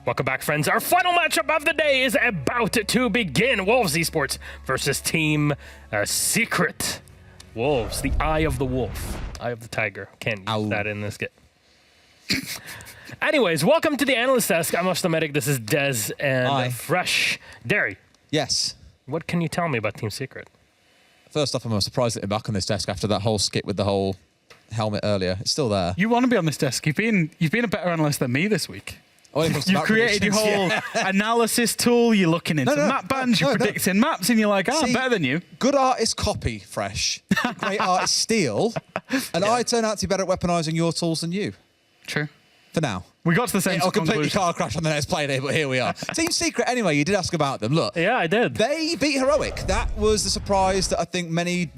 Welcome back, friends. Our final matchup of the day is about to begin. Wolves Esports versus Team Secret. Wolves, the eye of the wolf. Eye of the tiger. Can't use that in this game. Anyways, welcome to the Analyst Desk. I'm Medic. This is Dez and Fresh. Derry. Yes. What can you tell me about Team Secret? First off, I'm surprised that they're back on this desk after that whole skit with the whole helmet earlier. It's still there. You want to be on this desk. You've been a better analyst than me this week. You've created your whole analysis tool. You're looking into map bands. You're predicting maps, and you're like, I'm better than you. Good artists copy, Fresh. Great artists steal. And I turn out to be better at weaponising your tools than you. True. For now. We got to the same It'll completely conclusion. car crash on the next Playday, but here we are. Team Secret, anyway, you did ask about them. Look. Yeah, I did. They beat Heroic. That was the surprise that I think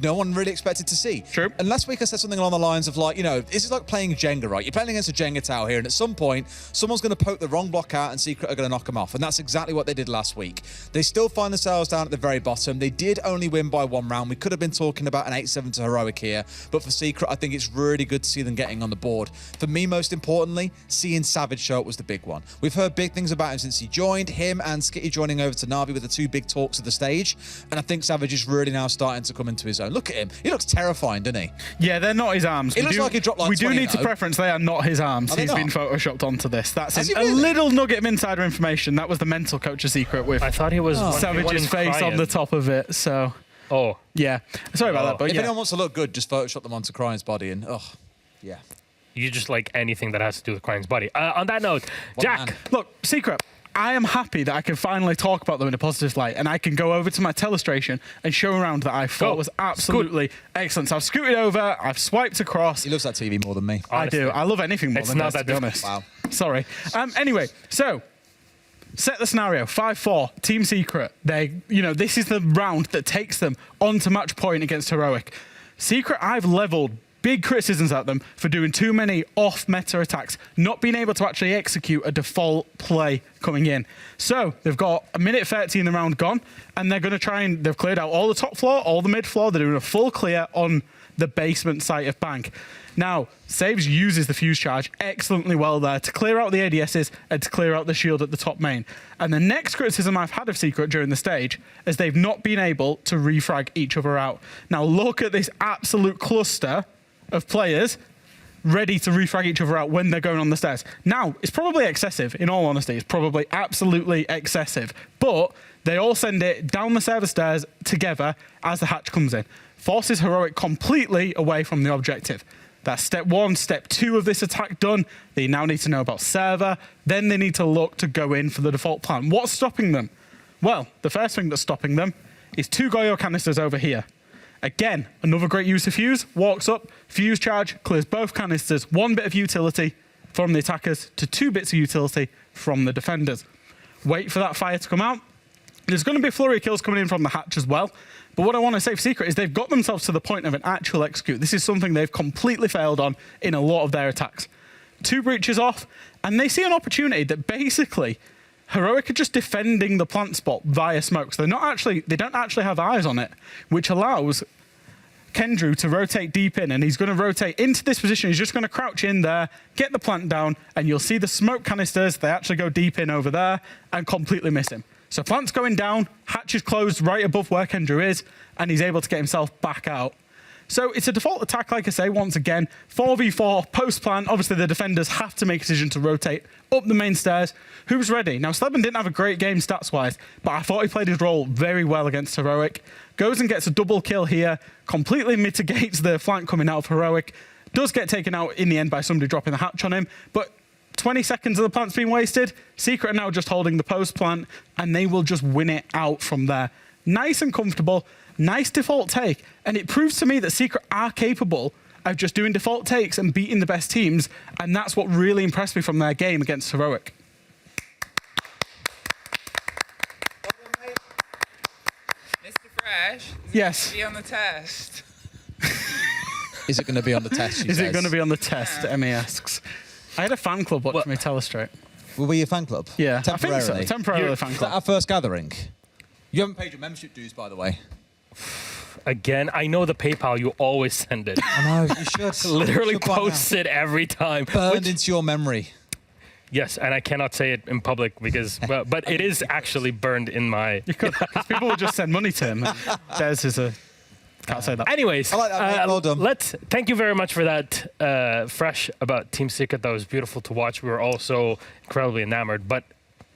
no one really expected to see. True. And last week I said something along the lines of like, this is like playing Jenga, right? You're playing against a Jenga tower here, and at some point, someone's going to poke the wrong block out and Secret are going to knock them off. And that's exactly what they did last week. They still find themselves down at the very bottom. They did only win by 1 round. We could have been talking about an 8-7 to Heroic here. But for Secret, I think it's really good to see them getting on the board. For me, most importantly, seeing Savage show up was the big one. We've heard big things about him since he joined. Him and Skitty joining over to Na'Vi with the 2 big talks of the stage. And I think Savage is really now starting to come into his own. Look at him. He looks terrifying, doesn't he? Yeah, they're not his arms. It looks like he dropped like 20, We do need to preference they are not his arms. He's been photoshopped onto this. That's a little nugget of insider information. That was the mental coach's secret with I thought he was Savage's face on the top of it. So, yeah. Sorry about that. But if anyone wants to look good, just Photoshop them onto Crying's body and, yeah. You just like anything that has to do with Crying's body. On that note, Jack. Look, Secret, I am happy that I can finally talk about them in a positive light, and I can go over to my telestration and show around that I thought was absolutely excellent. So I've scooted over, I've swiped across. He loves that TV more than me. Honestly. I do. I love anything more than that, to be honest. Wow. Sorry. Anyway, so set the scenario. 5-4, Team Secret. This is the round that takes them onto match point against Heroic. Secret, I've leveled big criticisms at them for doing too many off-meta attacks, not being able to actually execute a default play coming in. So they've got a minute 30 in the round gone, and they're going to they've cleared out all the top floor, all the mid floor. They're doing a full clear on the basement site of Bank. Now, Saves uses the fuse charge excellently well there to clear out the ADSs and to clear out the shield at the top main. And the next criticism I've had of Secret during the stage is they've not been able to refrag each other out. Now, look at this absolute cluster of players ready to refrag each other out when they're going on the stairs. Now, it's probably excessive, in all honesty. It's probably absolutely excessive. But they all send it down the server stairs together as the hatch comes in. Forces Heroic completely away from the objective. That's step 1. Step 2 of this attack done. They now need to know about server. Then they need to look to go in for the default plan. What's stopping them? Well, the first thing that's stopping them is 2 Goyo canisters over here. Again, another great use of fuse. Walks up, fuse charge, clears both canisters. 1 bit of utility from the attackers to 2 bits of utility from the defenders. Wait for that fire to come out. There's going to be a flurry of kills coming in from the hatch as well. But what I want to say for Secret is they've got themselves to the point of an actual execute. This is something they've completely failed on in a lot of their attacks. 2 breaches off, and they see an opportunity that basically Heroic are just defending the plant spot via smoke. So they don't actually have eyes on it, which allows Kendrew to rotate deep in, and he's going to rotate into this position. He's just going to crouch in there, get the plant down, and you'll see the smoke canisters. They actually go deep in over there and completely miss him. So plant's going down, hatch is closed right above where Kendrew is, and he's able to get himself back out. So it's a default attack, like I say, once again. 4v4, post-plant. Obviously, the defenders have to make a decision to rotate up the main stairs. Who's ready? Now, Slebman didn't have a great game stats-wise, but I thought he played his role very well against Heroic. Goes and gets a double kill here, completely mitigates the flank coming out of Heroic. Does get taken out in the end by somebody dropping the hatch on him, but 20 seconds of the plant's been wasted. Secret are now just holding the post-plant, and they will just win it out from there. Nice and comfortable. Nice default take, and it proves to me that Secret are capable of just doing default takes and beating the best teams, and that's what really impressed me from their game against Heroic. Mr. Fresh, yes. Be on the test. Is it going to be on the test? Is it going to be on the test? Emmy asks. I had a fan club watching me telestrate. Were we a fan club? Yeah, temporarily. I think so. Temporarily a fan club. Is that our first gathering? You haven't paid your membership dues, by the way. Again, I know the PayPal, you always send it. I know, you should. Literally post it every time. Burned into your memory. Yes, and I cannot say it in public because, well, but it is actually burned in my. Because people will just send money to him. And theirs is a. Can't say that. Anyways, I like that, mate. Well done. Thank you very much for that, Fresh, about Team Secret. That was beautiful to watch. We were all so incredibly enamored, but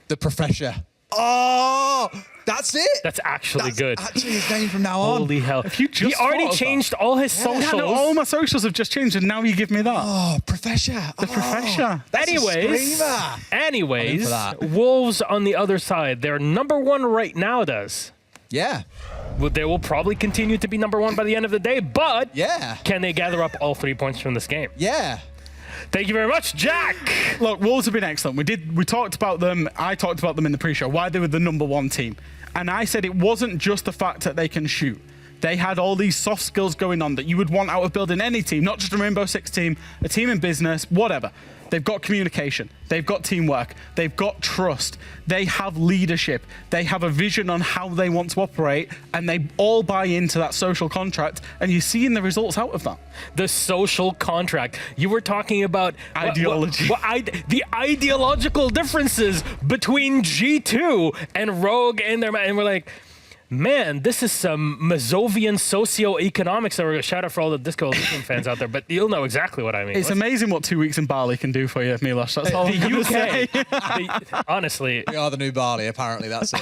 The Professor. Oh, that's it. that's actually That's good. actually his name from now on. Holy hell. If you He just already thought of changed all his socials. Yeah, no, all my socials have just changed, and now you give me that. Oh, Professor. The Professor. That's Anyways, a screamer. anyways, that. Wolves on the other side, they're number one right now, Does. Yeah. Well, they will probably continue to be number one by the end of the day, but Yeah. can they gather up all 3 points from this game? Yeah. Thank you very much, Jack. Look, Wolves have been excellent. We talked about them. I talked about them in the pre-show, why they were the number one team. And I said it wasn't just the fact that they can shoot. They had all these soft skills going on that you would want out of building any team, not just a Rainbow Six team, a team in business, whatever. They've got communication. They've got teamwork. They've got trust. They have leadership. They have a vision on how they want to operate, and they all buy into that social contract, and you're seeing the results out of that. The social contract. You were talking about Ideology. The ideological differences between G2 and Rogue and we're like, man, this is some Mazovian socioeconomics. So we're going to shout out for all the Disco Elysium fans out there, but you'll know exactly what I mean. It's amazing what 2 weeks in Bali can do for you, Milos. That's all I'm The gonna say. UK. Honestly, We are the new Bali, apparently. That's it.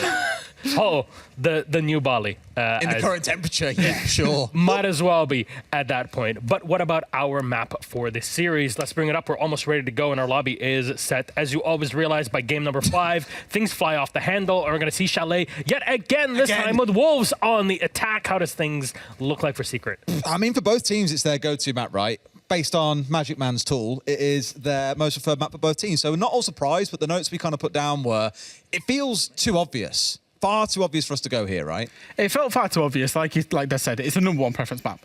the new Bali. In the as- current temperature, yeah, sure. Might as well be at that point. But what about our map for this series? Let's bring it up. We're almost ready to go, and our lobby is set. As you always realize by game number 5, things fly off the handle, and we're going to see Chalet yet again, this time with Wolves on the attack. How does things look like for Secret? I mean, for both teams, it's their go-to map, right? Based on Magic Man's tool, it is their most preferred map for both teams. So we're not all surprised, but the notes we kind of put down were, it feels too obvious. Far too obvious for us to go here, right? It felt far too obvious, like they said, it's a number one preference map.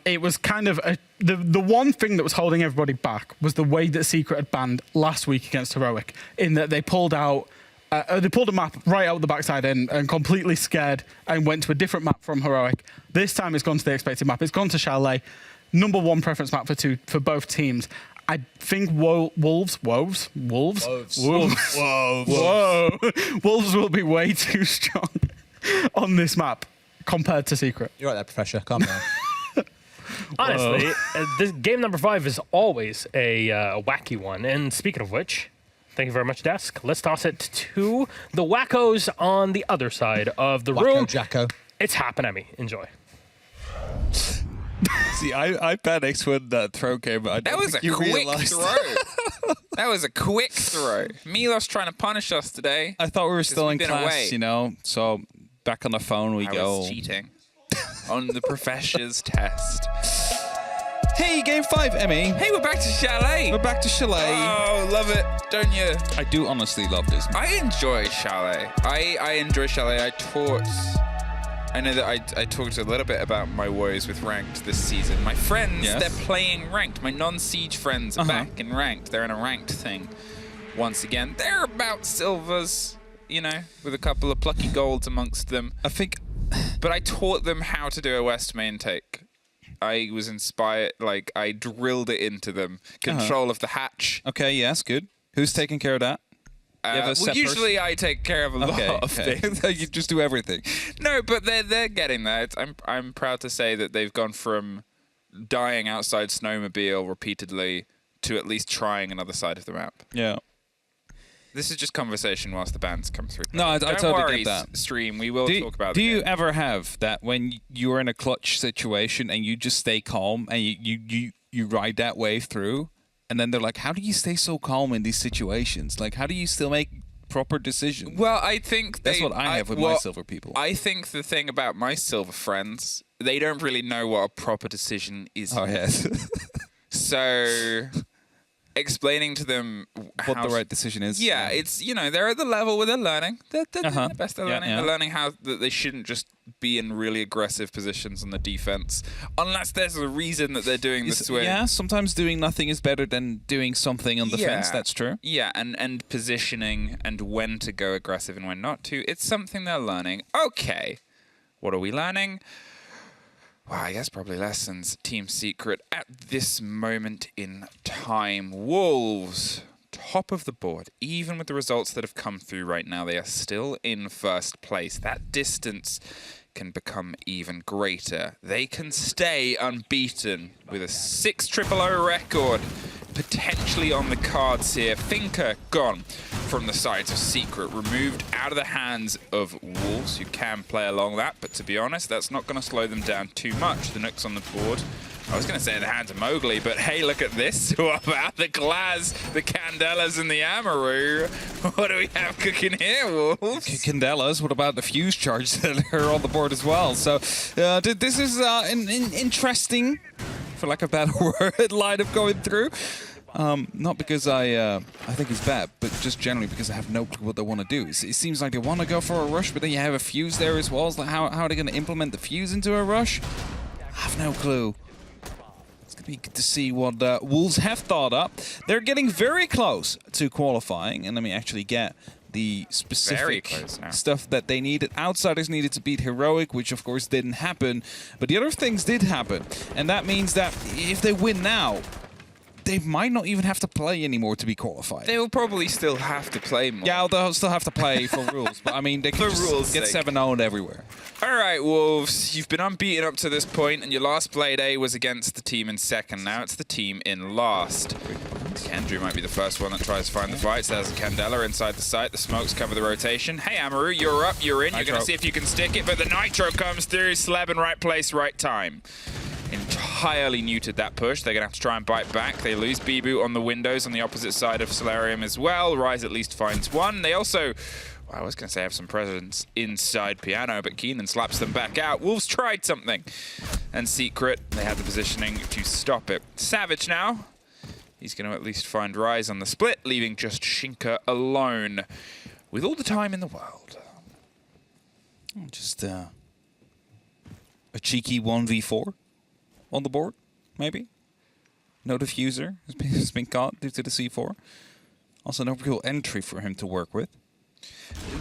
It was kind of the one thing that was holding everybody back was the way that Secret had banned last week against Heroic, in that they pulled out. They pulled a map right out the backside and completely scared and went to a different map from Heroic. This time it's gone to the expected map. It's gone to Chalet. Number one preference map for both teams. I think Wolves will be way too strong on this map compared to Secret. You're right there, Professor. Calm down. Honestly, this game number 5 is always a wacky one. And speaking of which, thank you very much, Desk. Let's toss it to the wackos on the other side of the room. Wacko Jacko. It's happening. Enjoy. See, I panicked when that throw came. I That don't was a think you quick realized. throw. That was a quick throw. Milos trying to punish us today. I thought we were still we've in been class, away. you know. So back on the phone we I go. was cheating on the Professor's test. Hey, game 5, Emmy. Hey, we're back to Chalet. We're back to Chalet. Oh, love it, don't you? I do honestly love this. I enjoy Chalet. I enjoy Chalet. I know that I talked a little bit about my woes with ranked this season. My friends, Yes. they're playing ranked. My non-siege friends are back in ranked. They're in a ranked thing once again. They're about silvers, you know, with a couple of plucky golds amongst them. I think But I taught them how to do a West main take. I was inspired, like, I drilled it into them. Control of the hatch. okay, yes, good. Who's taking care of that? You have a Well, set usually I take care of a lot of things. You just do everything. No, but they're getting there. I'm proud to say that they've gone from dying outside Snowmobile repeatedly to at least trying another side of the map. Yeah. This is just conversation whilst the bands come through. No, I Don't totally worry, get that. Stream, we will talk about Do the you game. ever have that when you're in a clutch situation and you just stay calm and you ride that wave through, and then they're like, how do you stay so calm in these situations? Like, how do you still make proper decisions? Well, I think That's what I have with my silver people. I think the thing about my silver friends, they don't really know what a proper decision is. Oh, yes. So explaining to them What how the right decision is. Yeah, it's, you know, they're at the level where they're learning. They're doing the best they're Yeah, learning. yeah. They're learning how that they shouldn't just be in really aggressive positions on the defense, unless there's a reason that they're doing the swing. Yeah, sometimes doing nothing is better than doing something on the fence. That's true. Yeah, and positioning and when to go aggressive and when not to. It's something they're learning. Okay, what are we learning? Well, I guess probably lessons. Team Secret at this moment in time. Wolves top of the board. Even with the results that have come through right now, they are still in first place. That distance can become even greater. They can stay unbeaten with a 6-0-0 record potentially on the cards here. Finker gone from the sides of Secret, removed out of the hands of Wolves, who can play along that, but to be honest, that's not going to slow them down too much. The Nook's on the board. I was going to say in the hands of Mowgli, but hey, look at this. What about the Glaz, the Candelas, and the Amaru? What do we have cooking here, Wolves? Candelas, what about the fuse charge that are on the board as well? So this is an interesting, for lack of a better word, lineup going through. Not because I think it's bad, but just generally because I have no clue what they want to do. It seems like they want to go for a rush, but then you have a fuse there as well. So how are they going to implement the fuse into a rush? I have no clue. It's going to be good to see what Wolves have thought up. They're getting very close to qualifying, and let me actually get the specific stuff that they needed. Outsiders needed to beat Heroic, which of course didn't happen, but the other things did happen, and that means that if they win now, they might not even have to play anymore to be qualified. They will probably still have to play more. Yeah, they'll still have to play for rules, but I mean, they can just get 7-0'd everywhere. All right, Wolves, you've been unbeaten up to this point, and your last Playday was against the team in second. Now it's the team in last. Kendrew might be the first one that tries to find the fight. So there's a Candela inside the site. The smokes cover the rotation. Hey, Amaru, you're up, you're in. You're going to see if you can stick it, but the Nitro comes through. Slab in right place, right time. Entirely neutered that push. They're going to have to try and bite back. They lose Bibu on the windows on the opposite side of Solarium as well. Rise at least finds one. They also, well, I was going to say have some presence inside Piano, but Keenan slaps them back out. Wolves tried something. And Secret, they had the positioning to stop it. Savage now. He's going to at least find Rise on the split, leaving just Shinka alone with all the time in the world. Just a cheeky 1v4 on the board, maybe. No diffuser has been caught due to the C4. Also, no real entry for him to work with.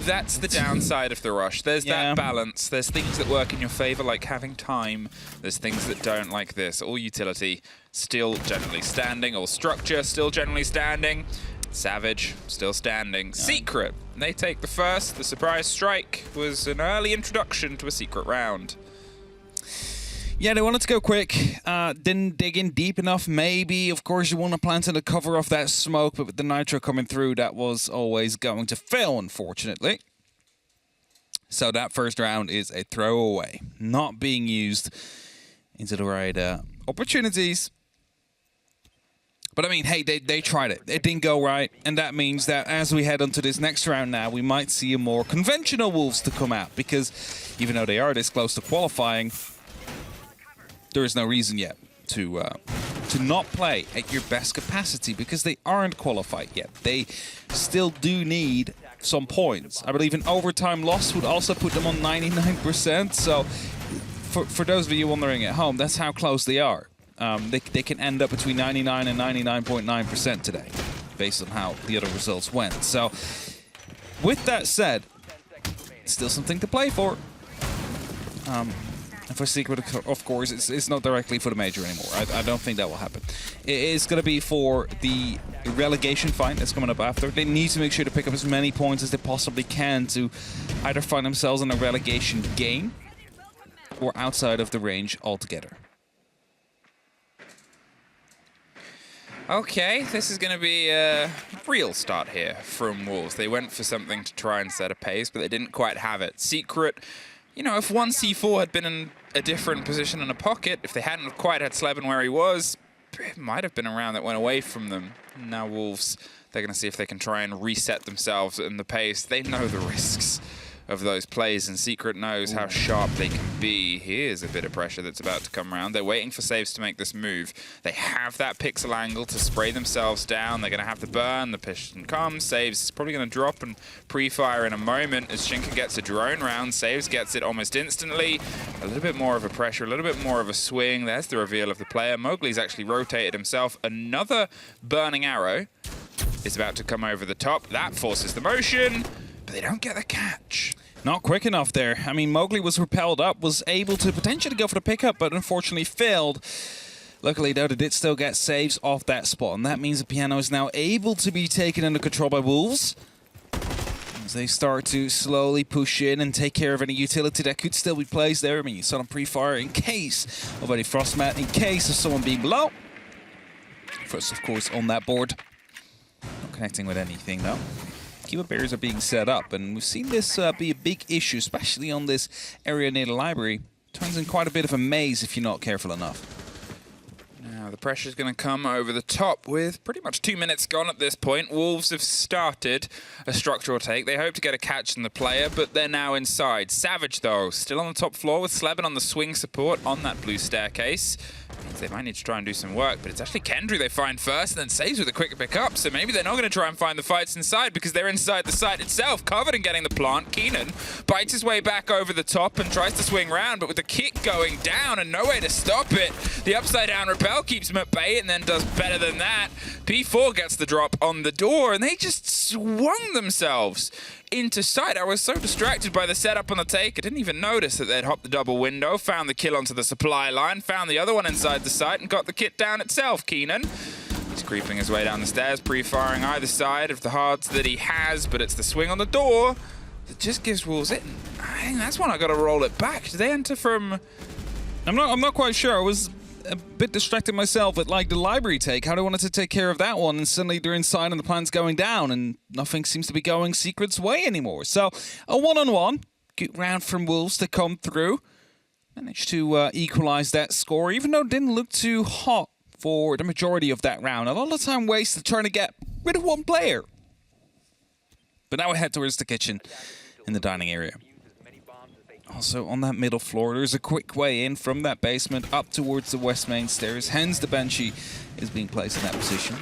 That's the downside of the rush. There's that balance. There's things that work in your favor, like having time. There's things that don't, like this. All utility, still generally standing. All structure, still generally standing. Savage, still standing. Secret, they take the first. The surprise strike was an early introduction to a secret round. Yeah, they wanted to go quick. Didn't dig in deep enough, maybe. Of course, you want to plant in the cover of that smoke, but with the Nitro coming through, that was always going to fail, unfortunately. So that first round is a throwaway, not being used into the right opportunities. But I mean, hey, they tried it. It didn't go right, and that means that as we head onto this next round now, we might see a more conventional Wolves to come out, because even though they are this close to qualifying, there is no reason yet to not play at your best capacity, because they aren't qualified yet. They still do need some points. I believe an overtime loss would also put them on 99%. So for those of you wondering at home, that's how close they are. They can end up between 99 and 99.9% today, based on how the other results went. So with that said, still something to play for. And for Secret, of course, it's not directly for the major anymore. I don't think that will happen. It's going to be for the relegation fight that's coming up after. They need to make sure to pick up as many points as they possibly can to either find themselves in a relegation game or outside of the range altogether. Okay, this is going to be a real start here from Wolves. They went for something to try and set a pace, but they didn't quite have it. Secret, you know, if one C4 had been in a different position in a pocket, if they hadn't quite had Slevin where he was, it might have been a round that went away from them. Now Wolves, they're going to see if they can try and reset themselves in the pace. They know the risks of those plays, and Secret knows how sharp they can be. Here's a bit of pressure that's about to come around. They're waiting for saves to make this move. They have that pixel angle to spray themselves down. They're going to have to burn. The piston comes. Saves is probably going to drop and pre-fire in a moment as Shinka gets a drone round. Saves gets it almost instantly. A little bit more of a pressure, a little bit more of a swing. There's the reveal of the player. Mowgli's actually rotated himself. Another burning arrow is about to come over the top. That forces the motion. They don't get the catch. Not quick enough there. I mean, Mowgli was repelled up, was able to potentially go for the pickup, but unfortunately failed. Luckily, though, they did still get saves off that spot, and that means the Piano is now able to be taken under control by Wolves. As they start to slowly push in and take care of any utility that could still be placed there. I mean, you saw them pre-fire in case of any Frostmat, in case of someone being below. First, of course, on that board. Not connecting with anything, though. Keyword barriers are being set up, and we've seen this be a big issue, especially on this area near the library. Turns in quite a bit of a maze if you're not careful enough. Now the pressure's going to come over the top with pretty much 2 minutes gone at this point. Wolves have started a structural take. They hope to get a catch in the player, but they're now inside. Savage, though, still on the top floor with Sleben on the swing support on that blue staircase. Means they might need to try and do some work, but it's actually Kendry they find first and then saves with a quick pick up, so maybe they're not going to try and find the fights inside because they're inside the site itself, covered in getting the plant. Keenan bites his way back over the top and tries to swing round, but with the kick going down and no way to stop it, the upside down repel keeps him at bay and then does better than that. P4 gets the drop on the door and they just swung themselves into sight. I was so distracted by the setup on the take, I didn't even notice that they'd hopped the double window, found the kill onto the supply line, found the other one inside the site, and got the kit down itself. Keenan, he's creeping his way down the stairs, pre-firing either side of the hearts that he has, but it's the swing on the door that just gives Wolves it. I think that's one I got to roll it back. Did they enter from... I'm not quite sure. I was a bit distracted myself with like the library take, how they wanted to take care of that one, and suddenly they're inside and the plan's going down and nothing seems to be going Secret's way anymore. So a one-on-one, good round from Wolves to come through. Managed to equalize that score, even though it didn't look too hot for the majority of that round. A lot of time wasted trying to get rid of one player. But now we head towards the kitchen in the dining area. Also, on that middle floor, there's a quick way in from that basement up towards the west main stairs. Hence, the Banshee is being placed in that position.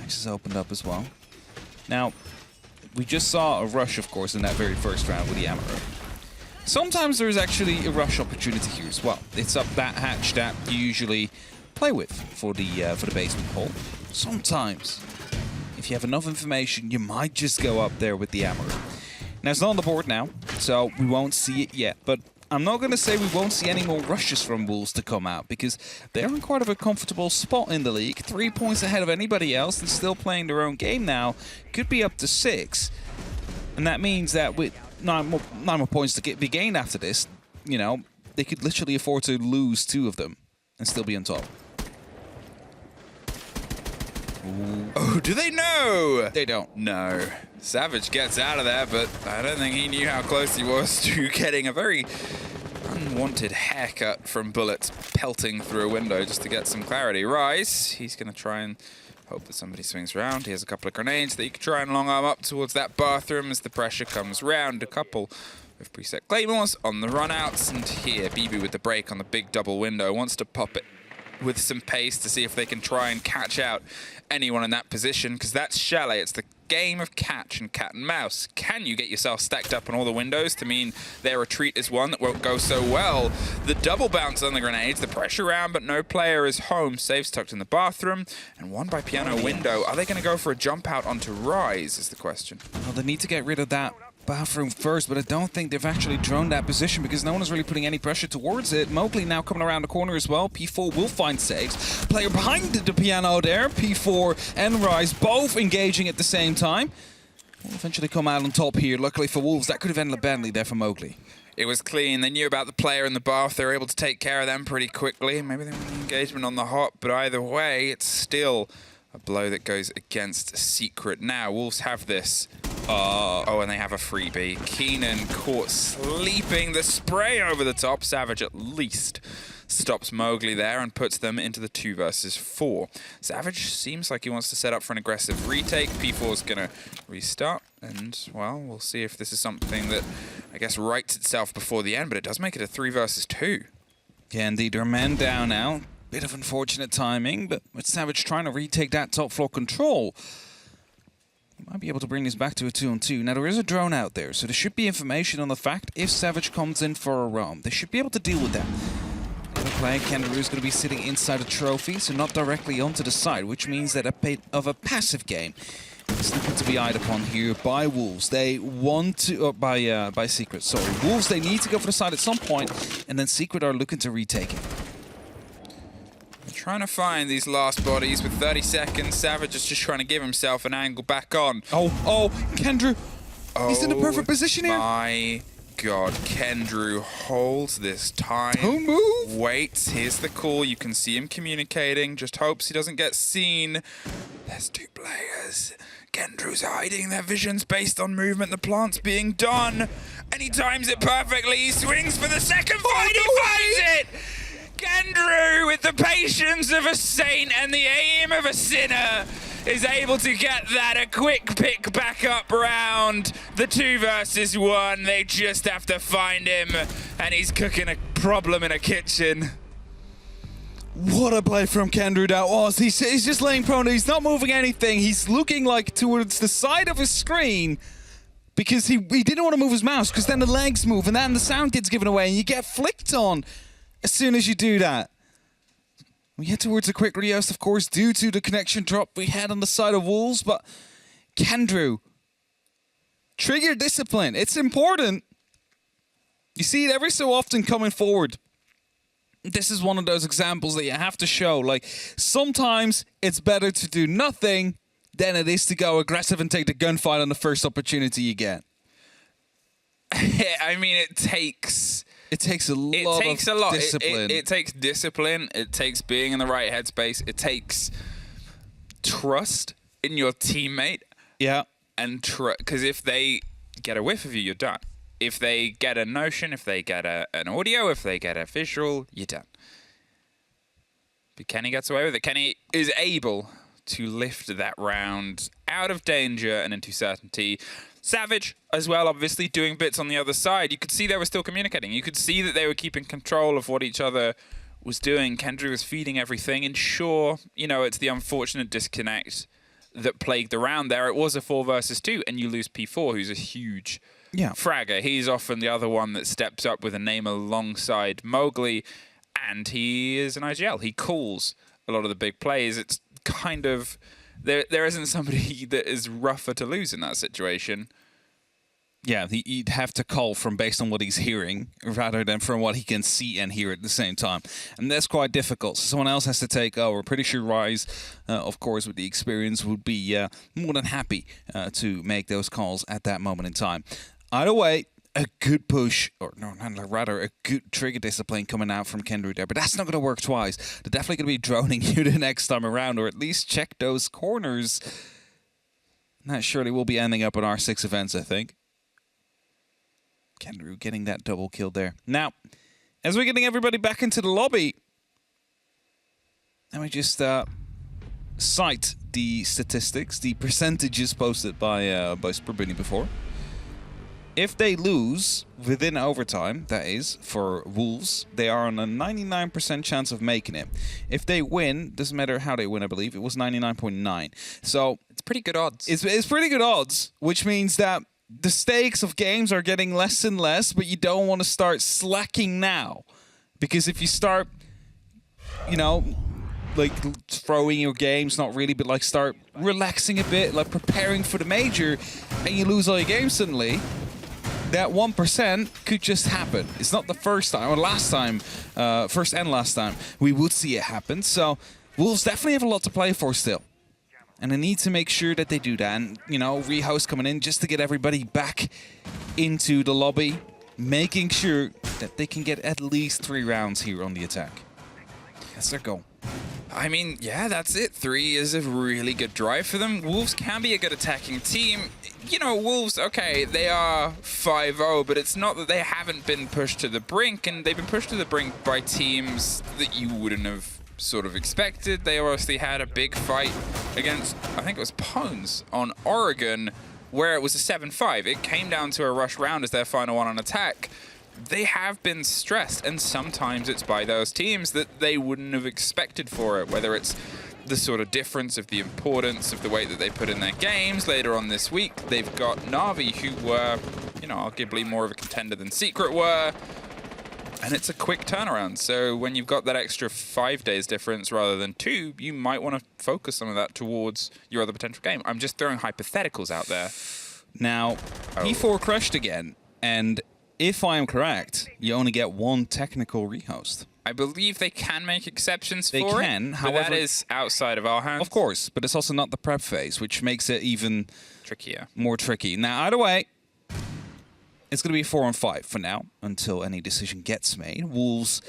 Access opened up as well. Now, we just saw a rush, of course, in that very first round with the Amaro. Sometimes there's actually a rush opportunity here as well. It's up that hatch that you usually play with for the basement hole. Sometimes, if you have enough information, you might just go up there with the Amaro. Now, it's not on the board now, so we won't see it yet. But I'm not going to say we won't see any more rushes from Wolves to come out, because they're in quite of a comfortable spot in the league. 3 points ahead of anybody else and still playing their own game now. Could be up to 6. And that means that with 9 more points to be gained after this, you know, they could literally afford to lose 2 of them and still be on top. Ooh. Oh, do they know? They don't. No. Savage gets out of there, but I don't think he knew how close he was to getting a very unwanted haircut from bullets pelting through a window just to get some clarity. Rise, he's going to try and hope that somebody swings around. He has a couple of grenades that he can try and long arm up towards that bathroom as the pressure comes round. A couple of preset claymores on the runouts, and here BB with the break on the big double window wants to pop it with some pace to see if they can try and catch out anyone in that position, because that's Chalet. It's the game of catch and cat and mouse. Can you get yourself stacked up on all the windows to mean their retreat is one that won't go so well? The double bounce on the grenades, the pressure round, but no player is home. Saves tucked in the bathroom, and one by piano window. Are they going to go for a jump out onto Rise is the question. Well, they need to get rid of that bathroom first, but I don't think they've actually droned that position because no one is really putting any pressure towards it. Mowgli now coming around the corner as well. P4 will find saves. Player behind the piano there. P4 and Rise both engaging at the same time. Will eventually come out on top here. Luckily for Wolves, that could have ended badly there for Mowgli. It was clean. They knew about the player in the bath. They were able to take care of them pretty quickly. Maybe they want engagement on the hop, but either way, it's still a blow that goes against Secret. Now, Wolves have this. Oh, and they have a freebie. Keenan caught sleeping. The spray over the top. Savage at least stops Mowgli there and puts them into the 2 versus 4. Savage seems like he wants to set up for an aggressive retake. P4's going to restart. And, well, we'll see if this is something that, I guess, rights itself before the end. But it does make it a 3 versus 2. Yeah, indeed. There are men down now. Bit of unfortunate timing, but with Savage trying to retake that top floor control, he might be able to bring this back to a 2-on-2. Now, there is a drone out there, so there should be information on the fact if Savage comes in for a roam. They should be able to deal with that. The other player, Kangaroo, is going to be sitting inside a trophy, so not directly onto the side, which means that a bit of a passive game is looking to be eyed upon here by Wolves. They want to, by Secret, sorry. Wolves, they need to go for the side at some point, and then Secret are looking to retake it. Trying to find these last bodies with 30 seconds. Savage is just trying to give himself an angle back on. Oh, Kendrew. He's in the perfect position here. My God, Kendrew holds this time. Don't move. Waits. Here's the call. You can see him communicating. Just hopes he doesn't get seen. There's 2 players. Kendrew's hiding their visions based on movement. The plant's being done. And he times it perfectly. He swings for the second fight. He finds it. Kendrew, with the patience of a saint and the aim of a sinner, is able to get that a quick pick back up round. The 2 versus 1. They just have to find him, and he's cooking a problem in a kitchen. What a play from Kendrew that was. He's just laying prone. He's not moving anything. He's looking like towards the side of his screen because he didn't want to move his mouse because then the legs move and then the sound gets given away and you get flicked on as soon as you do that. We head towards a quick rehost, of course, due to the connection drop we had on the side of Wolves, but Kendrew, trigger discipline. It's important. You see it every so often coming forward. This is one of those examples that you have to show. Like, sometimes it's better to do nothing than it is to go aggressive and take the gunfight on the first opportunity you get. I mean, it takes a lot of discipline. It takes discipline. It takes being in the right headspace. It takes trust in your teammate. Yeah. And because if they get a whiff of you, you're done. If they get a notion, if they get an audio, if they get a visual, you're done. But Kenny gets away with it. Kenny is able to lift that round out of danger and into certainty. Savage as well, obviously, doing bits on the other side. You could see they were still communicating. You could see that they were keeping control of what each other was doing. Kendrew was feeding everything. And sure, you know, it's the unfortunate disconnect that plagued the round there. It was a 4 versus 2, and you lose P4, who's a huge fragger. He's often the other one that steps up with a name alongside Mowgli, and he is an IGL. He calls a lot of the big plays. It's kind of... There isn't somebody that is rougher to lose in that situation. Yeah, he'd have to call from based on what he's hearing rather than from what he can see and hear at the same time. And that's quite difficult. So someone else has to take over. Pretty sure Rise, of course, with the experience, would be more than happy to make those calls at that moment in time. Either way, a good push, or no, rather a good trigger discipline coming out from Kendrew there. But that's not going to work twice. They're definitely going to be droning you the next time around, or at least check those corners. And that surely will be ending up on R6 events, I think. Kendrew getting that double kill there. Now, as we're getting everybody back into the lobby, let me just cite the statistics, the percentages posted by Spurbuny before. If they lose within overtime, that is, for Wolves, they are on a 99% chance of making it. If they win, doesn't matter how they win, I believe, it was 99.9. So it's pretty good odds. It's pretty good odds, which means that the stakes of games are getting less and less, but you don't want to start slacking now. Because if you start, you know, like throwing your games, not really, but like start relaxing a bit, like preparing for the major, and you lose all your games suddenly, that 1% could just happen. It's not the first time, or last time, first and last time, we would see it happen. So Wolves definitely have a lot to play for still. And they need to make sure that they do that. And, you know, rehost coming in just to get everybody back into the lobby, making sure that they can get at least 3 rounds here on the attack. That's their goal. I mean, yeah, that's it. 3 is a really good drive for them. Wolves can be a good attacking team. You know, Wolves, okay, they are 5-0, but it's not that they haven't been pushed to the brink, and they've been pushed to the brink by teams that you wouldn't have sort of expected. They obviously had a big fight against, I think it was Pones on Oregon, where it was a 7-5. It came down to a rush round as their final one on attack. They have been stressed, and sometimes it's by those teams that they wouldn't have expected for it, whether it's the sort of difference of the importance of the way that they put in their games. Later on this week, they've got Na'Vi, who were, you know, arguably more of a contender than Secret were, and it's a quick turnaround. So when you've got that extra 5 days difference rather than 2, you might want to focus some of that towards your other potential game. I'm just throwing hypotheticals out there. Now, P4 crushed again, and if I am correct, you only get 1 technical rehost. I believe they can make exceptions They for can, it, but that however- is outside of our hands. Of course, but it's also not the prep phase, which makes it even Trickier. more tricky. Now, either way, it's going to be a 4-on-5 for now until any decision gets made. Wolves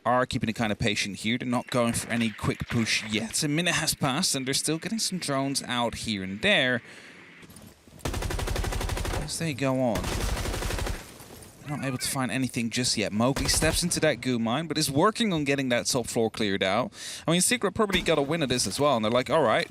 are keeping it kind of patient here. They're not going for any quick push yet. A minute has passed, and they're still getting some drones out here and there as they go on. Not able to find anything just yet. Mowgli steps into that goo mine, but is working on getting that top floor cleared out. I mean, Secret probably got a win at this as well, and they're like, all right,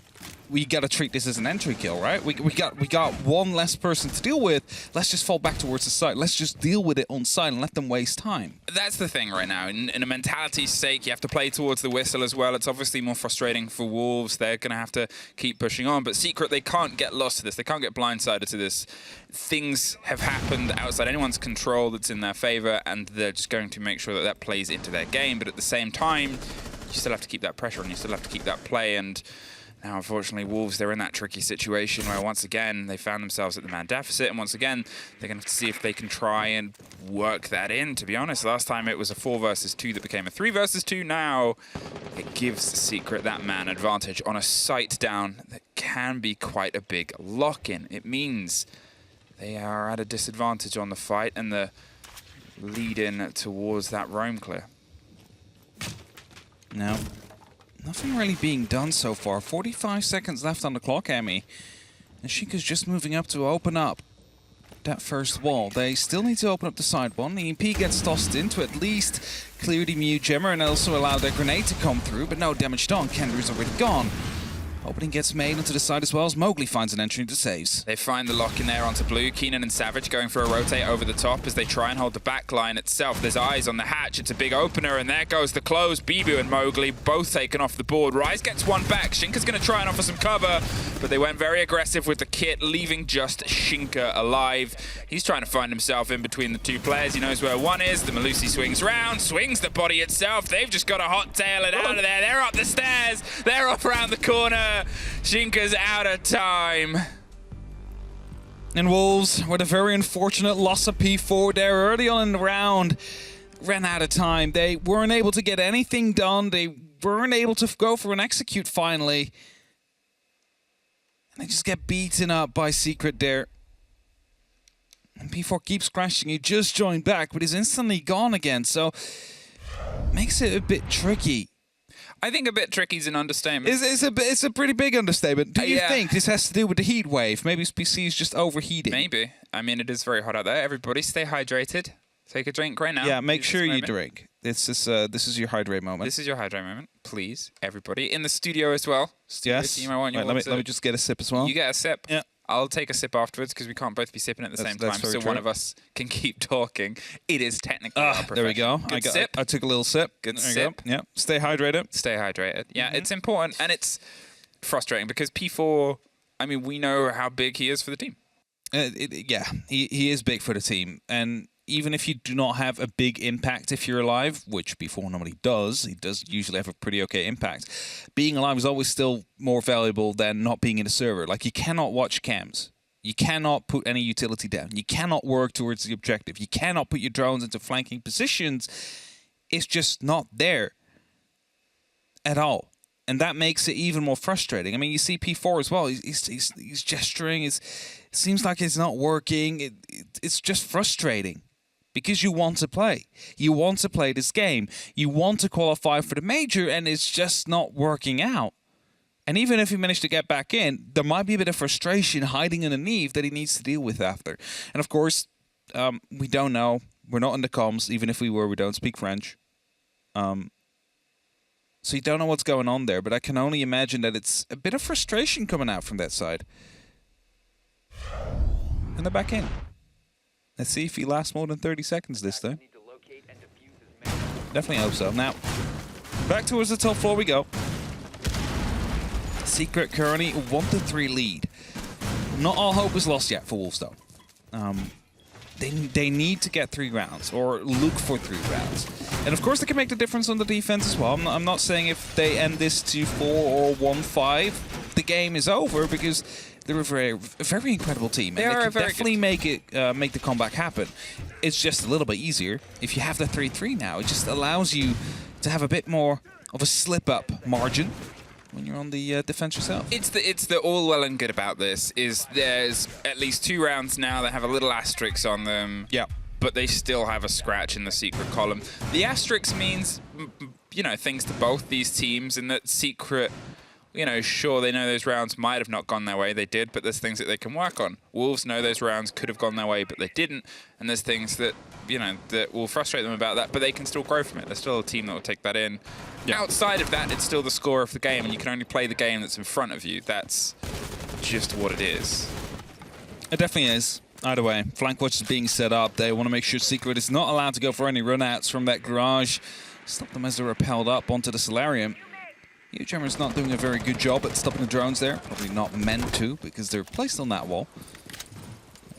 we got to treat this as an entry kill, right? We got one less person to deal with. Let's just fall back towards the site. Let's just deal with it on site and let them waste time. That's the thing right now. In a mentality's sake, you have to play towards the whistle as well. It's obviously more frustrating for Wolves. They're going to have to keep pushing on. But Secret, they can't get lost to this. They can't get blindsided to this. Things have happened outside anyone's control that's in their favor, and they're just going to make sure that that plays into their game. But at the same time, you still have to keep that pressure on. You still have to keep that play. And now, unfortunately, Wolves, they're in that tricky situation where, once again, they found themselves at the man deficit. And once again, they're going to have to see if they can try and work that in, to be honest. Last time it was a 4 versus 2 that became a 3 versus 2. Now it gives Secret that man advantage on a site down that can be quite a big lock-in. It means they are at a disadvantage on the fight and the lead-in towards that roam clear. Now, nothing really being done so far. 45 seconds left on the clock, Emmy. And Sheikah's just moving up to open up that first wall. They still need to open up the side one. The EMP gets tossed in to at least clear the mute gemmer and also allow their grenade to come through, but no damage done. Kendra is already gone. Opening gets made onto the side as well as Mowgli finds an entry into saves. They find the lock in there onto blue. Keenan and Savage going for a rotate over the top as they try and hold the back line itself. There's eyes on the hatch. It's a big opener, and there goes the close. Bibu and Mowgli both taken off the board. Rise gets one back. Shinka's going to try and offer some cover, but they went very aggressive with the kit, leaving just Shinka alive. He's trying to find himself in between the two players. He knows where one is. The Malusi swings round, swings the body itself. They've just got to hot tail it out of there. They're up the stairs. They're off around the corner. Shinka's out of time. And Wolves, with a very unfortunate loss of P4 there early on in the round, ran out of time. They weren't able to get anything done. They weren't able to go for an execute finally. And they just get beaten up by Secret there. And P4 keeps crashing. He just joined back, but he's instantly gone again. So, makes it a bit tricky. I think a bit tricky is an understatement. It's a pretty big understatement. Do you Yeah. think this has to do with the heat wave? Maybe his PC is just overheating. Maybe. I mean, it is very hot out there. Everybody stay hydrated. Take a drink right now. Yeah, make Use sure this you moment. drink. This is your hydrate moment. This is your hydrate moment. Please, everybody. In the studio as well. Studio Yes. team, I want you Right, all let me just get a sip as well. You get a sip. Yeah. I'll take a sip afterwards because we can't both be sipping at the same That's time. very So true. one of us can keep talking. It is technically our There we go. profession. Good sip. I took a little sip. Good There you sip. go. Yeah. Stay hydrated. Stay hydrated. Yeah, Mm-hmm. it's important and it's frustrating because P4, I mean, we know how big he is for the team. Yeah, he is big for the team, and even if you do not have a big impact if you're alive, which P4 normally does, he does usually have a pretty okay impact. Being alive is always still more valuable than not being in a server. Like, you cannot watch cams. You cannot put any utility down. You cannot work towards the objective. You cannot put your drones into flanking positions. It's just not there at all. And that makes it even more frustrating. I mean, you see P4 as well. He's gesturing. It seems like it's not working. It's just frustrating because you want to play. You want to play this game. You want to qualify for the major, and it's just not working out. And even if he managed to get back in, there might be a bit of frustration hiding underneath that he needs to deal with after. And of course, we don't know. We're not in the comms. Even if we were, we don't speak French. So you don't know what's going on there, but I can only imagine that it's a bit of frustration coming out from that side. And they're back in. Let's see if he lasts more than 30 seconds this time. Definitely hope so. Now, back towards the top floor we go. Secret currently 1-3 lead. Not all hope is lost yet for Wolves, though. They need to get 3 rounds, or look for 3 rounds. And of course they can make the difference on the defense as well. I'm not saying if they end this 2-4 or 1-5, the game is over, because they're a very incredible team. And they can definitely make the comeback happen. It's just a little bit easier if you have the 3-3 now. It just allows you to have a bit more of a slip-up margin when you're on the defense yourself. It's the all well and good about this is there's at least 2 rounds now that have a little asterisk on them. Yeah. But they still have a scratch in the Secret column. The asterisk means, you know, things to both these teams in that Secret, you know, sure, they know those rounds might have not gone their way, they did, but there's things that they can work on. Wolves know those rounds could have gone their way, but they didn't, and there's things that, you know, that will frustrate them about that, but they can still grow from it. They're still a team that will take that in. Yeah. Outside of that, it's still the score of the game, and you can only play the game that's in front of you. That's just what it is. It definitely is. Either way, flank watch is being set up. They want to make sure Secret is not allowed to go for any runouts from that garage. Stop them as they're repelled up onto the solarium. Huge Hammer's not doing a very good job at stopping the drones there. Probably not meant to, because they're placed on that wall.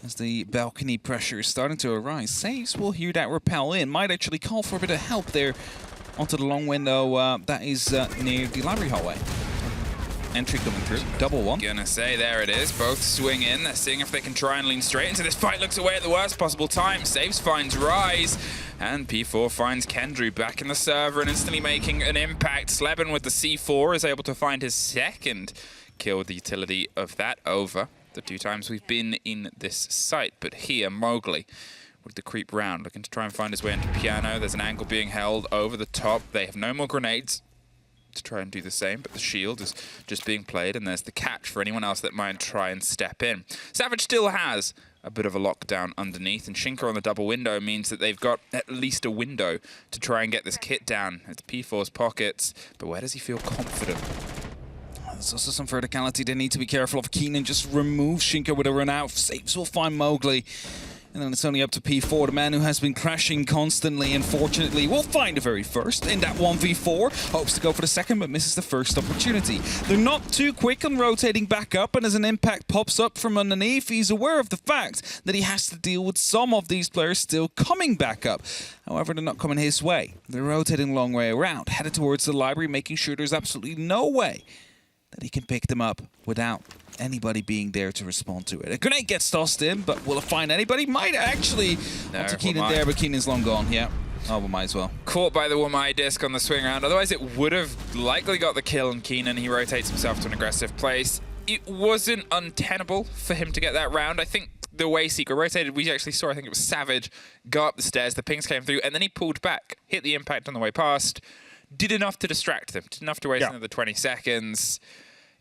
As the balcony pressure is starting to arise, Saves will hear that repel in. Might actually call for a bit of help there onto the long window that is near the library hallway. Entry coming through, double one. Gonna say, there it is. Both swing in. They're seeing if they can try and lean straight into this fight. Looks away at the worst possible time. Saves, finds Rise. And P4 finds Kendrew back in the server and instantly making an impact. Sleben with the C4 is able to find his second kill with the utility of that over the 2 times we've been in this site. But here, Mowgli with the creep round, looking to try and find his way into Piano. There's an angle being held over the top. They have no more grenades to try and do the same, but the shield is just being played, and there's the catch for anyone else that might try and step in. Savage still has a bit of a lockdown underneath, and Shinka on the double window means that they've got at least a window to try and get this kit down. It's P4's pockets, but where does he feel confident? There's also some verticality they need to be careful of. Keenan just removes Shinka with a run out. Saves will find Mowgli. And then it's only up to P4, the man who has been crashing constantly. Unfortunately, will find the very first in that 1v4. Hopes to go for the second, but misses the first opportunity. They're not too quick on rotating back up, and as an impact pops up from underneath, he's aware of the fact that he has to deal with some of these players still coming back up. However, they're not coming his way. They're rotating a long way around, headed towards the library, making sure there's absolutely no way that he can pick them up without anybody being there to respond to it. A grenade gets tossed in, but will it find anybody? Might actually. Onto Keenan there, but Keenan's long gone. Yeah. Oh, we might as well. Caught by the Wamai disc on the swing round. Otherwise, it would have likely got the kill on Keenan. He rotates himself to an aggressive place. It wasn't untenable for him to get that round. I think the way Secret rotated, we actually saw, I think it was Savage, go up the stairs, the pings came through, and then he pulled back, hit the impact on the way past, did enough to distract them, did enough to waste another 20 seconds.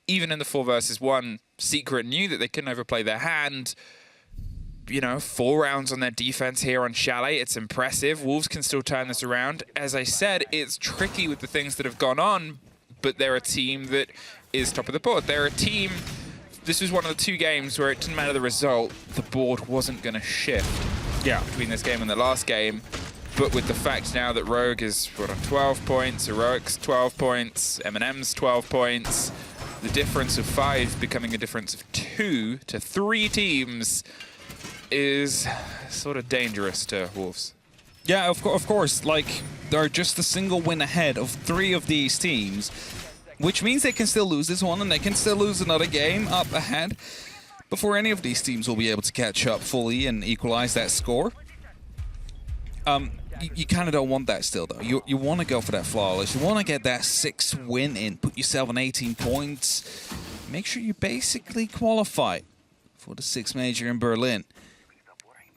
Even in the 4 versus 1, Secret knew that they couldn't overplay their hand. You know, 4 rounds on their defense here on Chalet. It's impressive. Wolves can still turn this around. As I said, it's tricky with the things that have gone on, but they're a team that is top of the board. They're a team... This was one of the 2 games where it didn't matter the result. The board wasn't going to shift between this game and the last game. But with the fact now that Rogue is on 12 points, Heroic's 12 points, M&M's 12 points... The difference of 5 becoming a difference of 2 to 3 teams is sort of dangerous to Wolves. Yeah, of course. Like, they're just a single win ahead of 3 of these teams, which means they can still lose this one and they can still lose another game up ahead before any of these teams will be able to catch up fully and equalize that score. You kind of don't want that still, though. You want to go for that flawless. You want to get that 6 win in, put yourself on 18 points. Make sure you basically qualify for the 6 major in Berlin.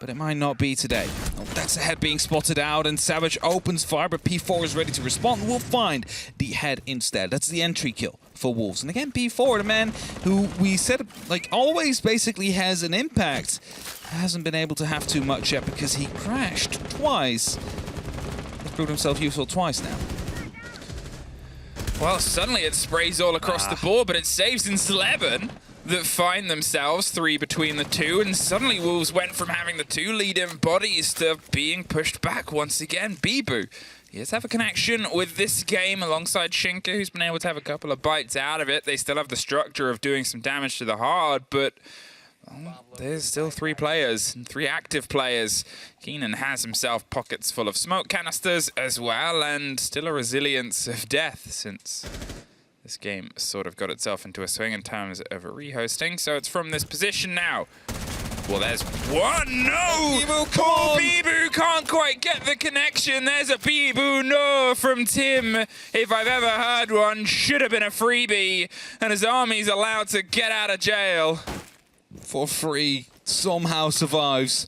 But it might not be today. Oh, that's a head being spotted out, and Savage opens fire, but P4 is ready to respond. We'll find the head instead. That's the entry kill for Wolves. And again, P4, the man who we said, like, always basically has an impact, hasn't been able to have too much yet because he crashed twice. He's proved himself useful twice now. Well, suddenly it sprays all across the board, but it saves in Sleben that find themselves 3 between the 2, and suddenly Wolves went from having the 2 lead-in bodies to being pushed back once again. Bibu, he does have a connection with this game alongside Shinka, who's been able to have a couple of bites out of it. They still have the structure of doing some damage to the hard, but there's still 3 players, 3 active players. Keenan has himself pockets full of smoke canisters as well, and still a resilience of death since this game sort of got itself into a swing in terms of rehosting. So it's from this position now. Well, there's one. No! Poor Bibu can't quite get the connection. There's a Bibu no from Tim. If I've ever heard one, should have been a freebie. And his army's allowed to get out of jail. For free, somehow survives.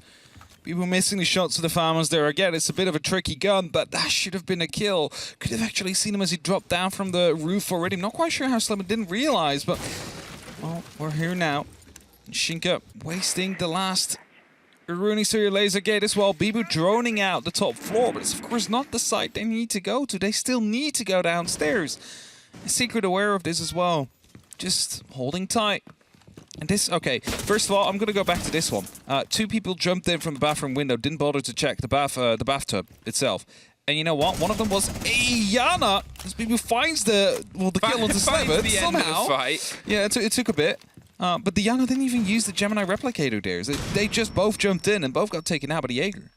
People missing the shots of the farmers there. Again, it's a bit of a tricky gun, but that should have been a kill. Could have actually seen him as he dropped down from the roof already. I'm not quite sure how Slemmer didn't realize, but well, we're here now. Shinka wasting the last Rooney Surya laser gate as well. Bibu droning out the top floor, but it's of course not the site they need to go to. They still need to go downstairs. Secret aware of this as well. Just holding tight. And this, okay, first of all, I'm going to go back to this one. Two people jumped in from the bathroom window, didn't bother to check the bathtub itself. And you know what? One of them was Yana. This people finds the kill onto Slevin somehow. Yeah, it took a bit. But the Yana didn't even use the Gemini replicator dares. They just both jumped in and both got taken out by the Jaeger.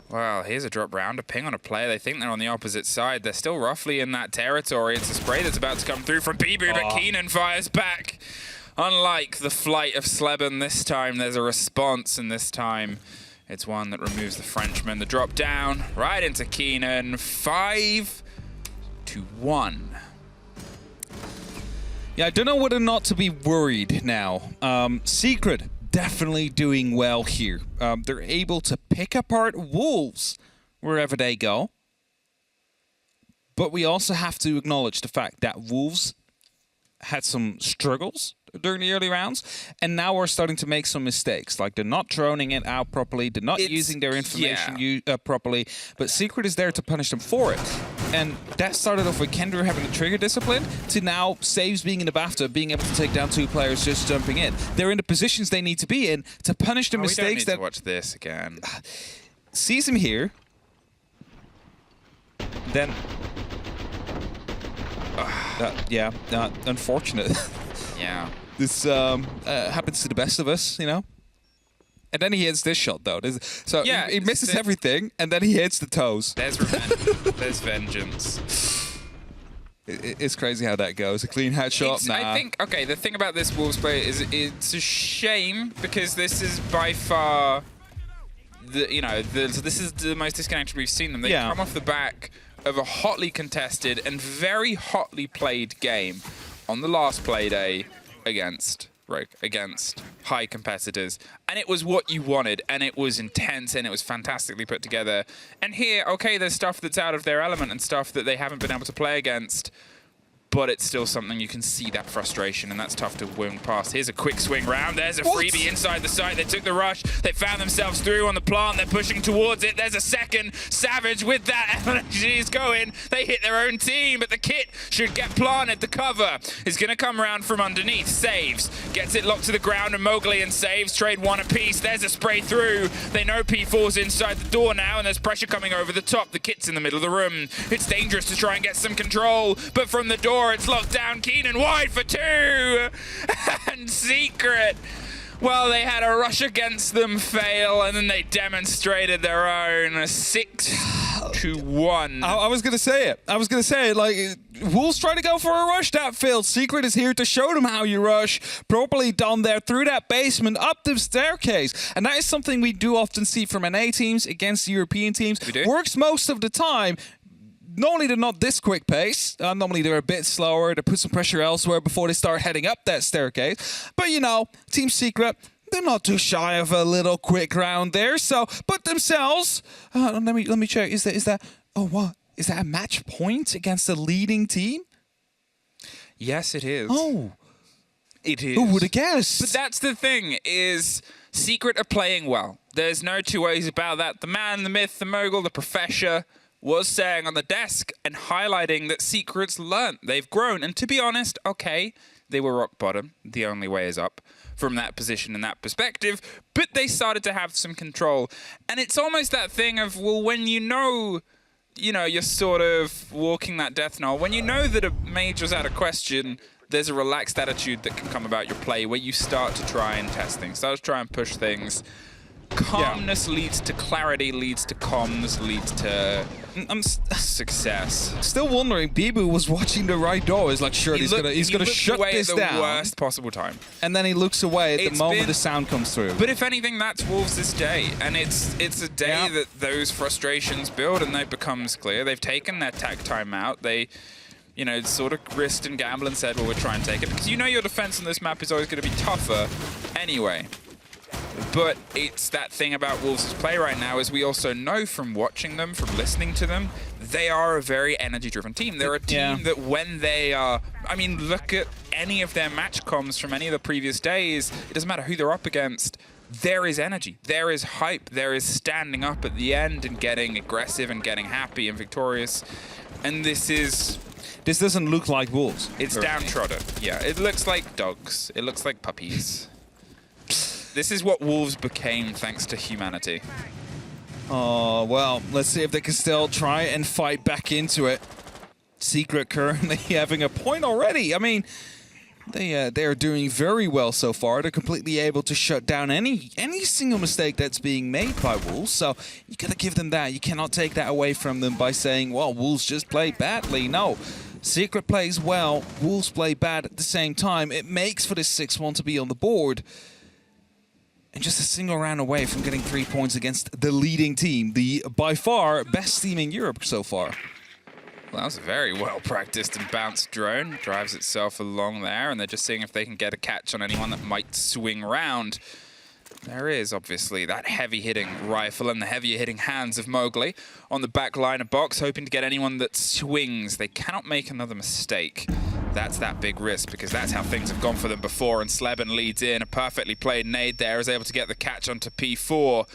Well, here's a drop round, a ping on a player. They think they're on the opposite side. They're still roughly in that territory. It's a spray that's about to come through from Bibu, but Keenan fires back. Unlike the flight of Sleben, this time there's a response, and this time it's one that removes the Frenchman. The drop down, right into Keenan. 5-1. Yeah, I don't know whether or not to be worried now. Secret definitely doing well here. They're able to pick apart Wolves wherever they go. But we also have to acknowledge the fact that Wolves had some struggles during the early rounds, and now we're starting to make some mistakes. Like, they're not droning it out properly, they're not using their information properly, but Secret is there to punish them for it. And that started off with Kendra having the trigger discipline, to now Saves being in the BAFTA, being able to take down two players just jumping in. They're in the positions they need to be in to punish the mistakes we don't need to watch this again. Sees him here, then unfortunate. Yeah. This happens to the best of us, you know? And then he hits this shot, though. So yeah, he misses everything, and then he hits the toes. There's revenge. There's vengeance. It's crazy how that goes. A clean headshot, I think, okay, the thing about this Wolves play is it's a shame, because this is by far, this is the most disconnected we've seen them. They come off the back of a hotly contested and very hotly played game on the last Playday against Rogue, against high competitors. And it was what you wanted, and it was intense, and it was fantastically put together. And here, okay, there's stuff that's out of their element and stuff that they haven't been able to play against, but it's still something you can see that frustration, and that's tough to wing past. Here's a quick swing round. There's a freebie inside the site. They took the rush. They found themselves through on the plant. They're pushing towards it. There's a second. Savage with that energy is going. They hit their own team, but the kit should get planted. The cover is going to come around from underneath. Saves. Gets it locked to the ground, and Mowgli and Saves trade one apiece. There's a spray through. They know P4's inside the door now, and there's pressure coming over the top. The kit's in the middle of the room. It's dangerous to try and get some control, but from the door, it's locked down. Keenan wide for two. And Secret, well, they had a rush against them fail, and then they demonstrated their own. 6-1. I was going to say it. Like, Wolves trying to go for a rush. That failed. Secret is here to show them how you rush. Properly done there through that basement, up the staircase. And that is something we do often see from NA teams against European teams. We do. Works most of the time. Normally they're not this quick pace. Normally they're a bit slower. They put some pressure elsewhere before they start heading up that staircase. But, you know, Team Secret, they're not too shy of a little quick round there. So, but themselves, let me check. Is that a match point against the leading team? Yes, it is. Oh. It is. Who would have guessed? But that's the thing, is Secret are playing well. There's no two ways about that. The man, the myth, the mogul, the professor was saying on the desk and highlighting that Secret's learnt. They've grown. And to be honest, okay, they were rock bottom. The only way is up from that position and that perspective. But they started to have some control. And it's almost that thing of, well, when you know, you're sort of walking that death knell, when you know that a major's out of question, there's a relaxed attitude that can come about your play where you start to try and test things, start to try and push things. calmness leads to clarity, leads to comms, leads to success. Still wondering, Bibu was watching the right door. He's like, sure, he's gonna shut this at the down. worst possible time. And then he looks away at the moment been- the sound comes through. But if anything, that's Wolves this day, and it's a day that those frustrations build, and that becomes clear. They've taken their tag time out. They, you know, sort of risked and gambled and said, well, we'll try and take it, because you know your defense on this map is always going to be tougher anyway. But it's that thing about Wolves' play right now, is we also know from watching them, from listening to them, they are a very energy-driven team. They're a team that when they are... I mean, look at any of their match comms from any of the previous days. It doesn't matter who they're up against. There is energy. There is hype. There is standing up at the end and getting aggressive and getting happy and victorious. And this is... This doesn't look like Wolves. It's downtrodden. Yeah, it looks like dogs. It looks like puppies. This is what Wolves became thanks to humanity. Oh, well, let's see if they can still try and fight back into it. Secret currently having a point already. I mean, they are doing very well so far. They're completely able to shut down any single mistake that's being made by Wolves. So you got to give them that. You cannot take that away from them by saying, well, Wolves just play badly. No. Secret plays well. Wolves play bad at the same time. It makes for this 6-1 to be on the board. And just a single round away from getting 3 points against the leading team, the by far best team in Europe so far. Well, that was a very well-practiced and bounced drone. Drives itself along there, and they're just seeing if they can get a catch on anyone that might swing round. There is, obviously, that heavy-hitting rifle and the heavier-hitting hands of Mowgli on the back line of box, hoping to get anyone that swings. They cannot make another mistake. That's that big risk, because that's how things have gone for them before, and Sleben leads in. A perfectly played nade there, is able to get the catch onto P4.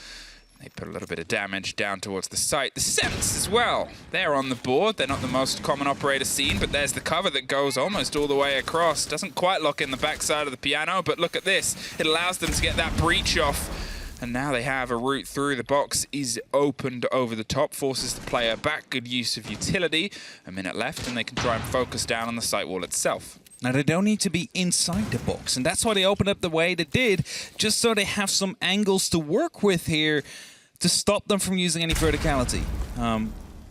They put a little bit of damage down towards the site. The Sense as well. They're on the board. They're not the most common operator seen, but there's the cover that goes almost all the way across. Doesn't quite lock in the backside of the piano, but look at this. It allows them to get that breach off. And now they have a route through. The box is opened over the top, forces the player back. Good use of utility. A minute left, and they can try and focus down on the site wall itself. Now, they don't need to be inside the box, and that's why they opened up the way they did, just so they have some angles to work with here to stop them from using any verticality.